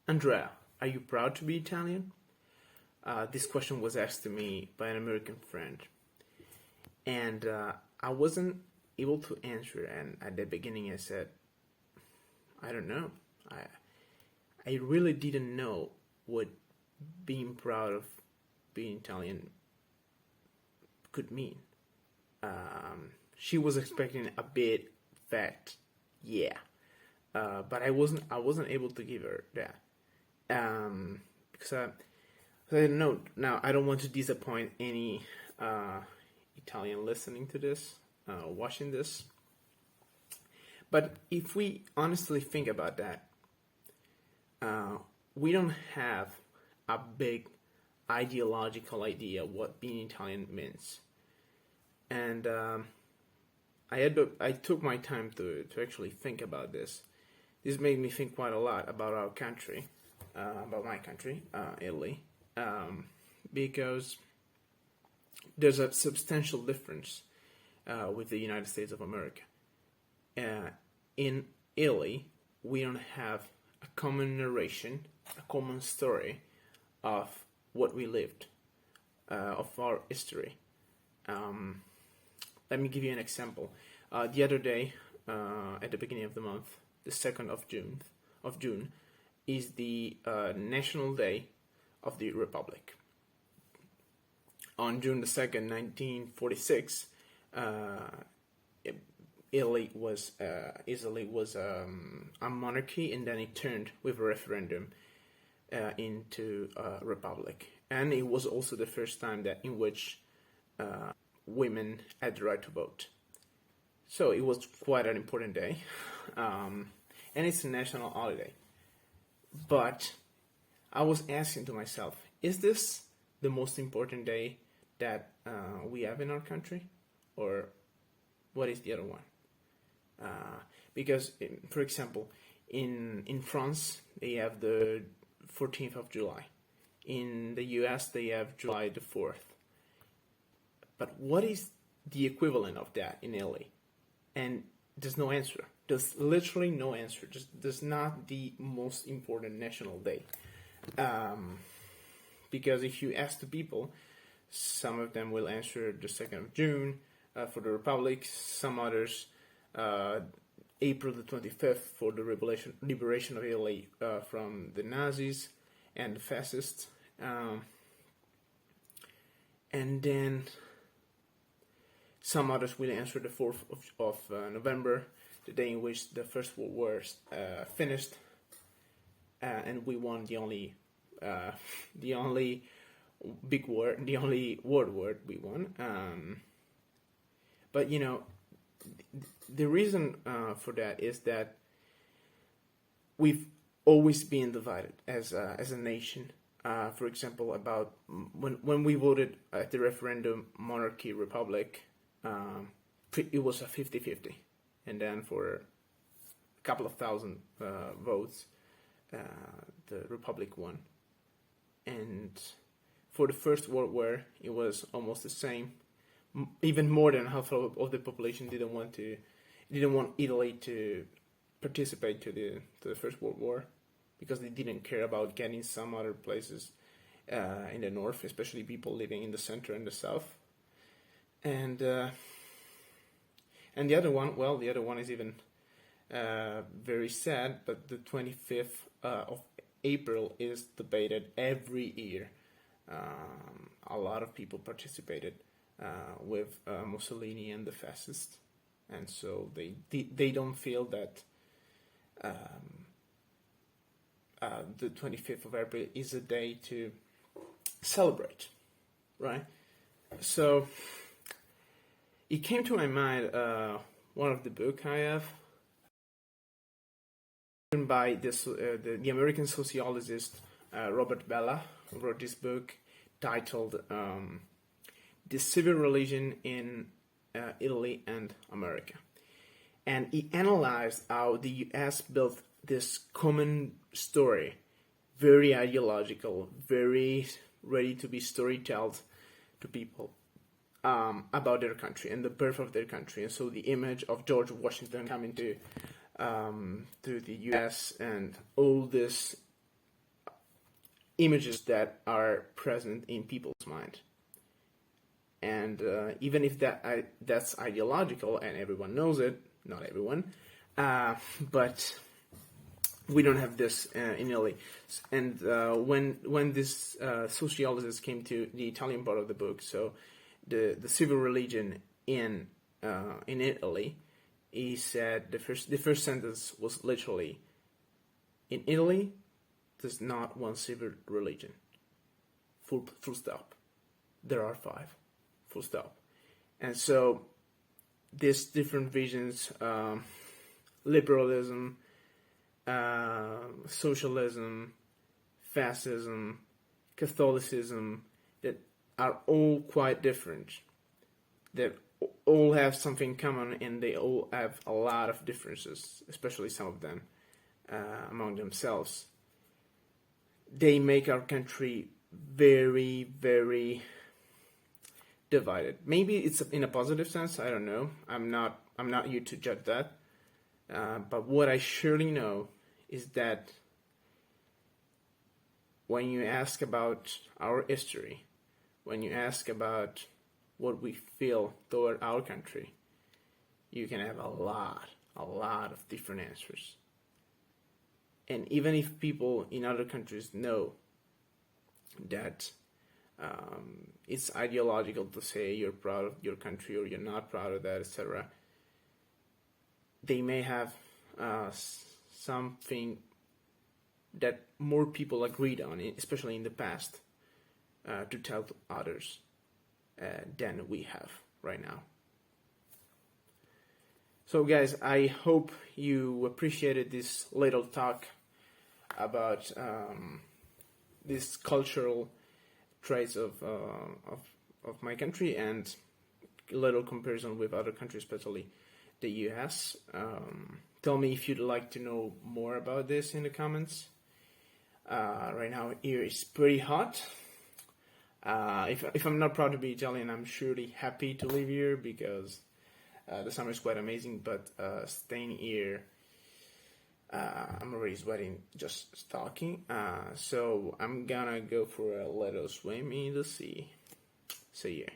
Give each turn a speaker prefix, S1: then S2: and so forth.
S1: Andrea, are you proud to be Italian? This question was asked to me by an American friend, and I wasn't able to answer. And at the beginning, I said, I don't know. I really didn't know what being proud of being Italian could mean. She was expecting a bit fat, yeah, but I wasn't able to give her that because I didn't know. Now I don't want to disappoint any Italian listening to this, watching this. But if we honestly think about that, we don't have a big ideological idea what being Italian means. And I took my time to actually think about this. This made me think quite a lot about our country, about my country, Italy, because there's a substantial difference with the United States of America. In Italy, we don't have a common narration, a common story of what we lived, of our history. Let me give you an example. The other day, at the beginning of the month, the 2nd of June, is the National Day of the Republic. On June the 2nd, 1946, Italy was a monarchy, and then it turned with a referendum into a republic. And it was also the first time that in which women had the right to vote. So it was quite an important day, and it's a national holiday. But I was asking to myself, is this the most important day that we have in our country, or what is the other one? Because, for example, in France they have the 14th of July. In the US they have July the 4th. But what is the equivalent of that in Italy? And there's no answer. There's literally no answer. There's not the most important national day. Because if you ask the people, some of them will answer the 2nd of June for the Republic, some others April the 25th for the liberation of Italy from the Nazis and the fascists. And then some others will answer the 4th of November, the day in which the First World War finished, and we won the only big war, the only world war we won. But the reason for that is that we've always been divided as a nation. For example, about when we voted at the referendum, monarchy, republic, it was a 50-50. And then for a couple of thousand votes, the republic won. And for the First World War, it was almost the same. Even more than half of the population didn't want Italy to participate to the First World War, because they didn't care about getting some other places in the north, especially people living in the center and the south. And the other one is even very sad, but the 25th of April is debated every year. A lot of people participated with Mussolini and the fascists, and so they don't feel that the 25th of April is a day to celebrate, right? So it came to my mind one of the book I have, written by the American sociologist Robert Bellah, who wrote this book titled "The Civil Religion in Italy and America," and he analyzed how the U.S. built this common story, very ideological, very ready to be storytold to people about their country and the birth of their country. And so the image of George Washington coming to the U.S. and all this images that are present in people's mind. And even if that's ideological and everyone knows it, not everyone, but we don't have this in Italy. And when this sociologist came to the Italian part of the book, so the civil religion in Italy, he said the first sentence was literally, in Italy, there's not one civil religion. Full stop. There are 5. Full stop. And so these different visions, liberalism, socialism, fascism, Catholicism, that are all quite different, that all have something common, and they all have a lot of differences, especially some of them among themselves. They make our country very, very divided. Maybe it's in a positive sense. I don't know. I'm not here to judge that. But what I surely know is that when you ask about our history, when you ask about what we feel toward our country, you can have a lot of different answers. And even if people in other countries know that it's ideological to say you're proud of your country or you're not proud of that, etc., they may have something that more people agreed on, especially in the past, to tell to others than we have right now. So guys, I hope you appreciated this little talk about these cultural traits of my country, and a little comparison with other countries, especially the US. Tell me if you'd like to know more about this in the comments. Right now here is pretty hot. If I'm not proud to be Italian, I'm surely happy to live here because the summer is quite amazing, but staying here, I'm already sweating just talking. So I'm gonna go for a little swim in the sea. See ya.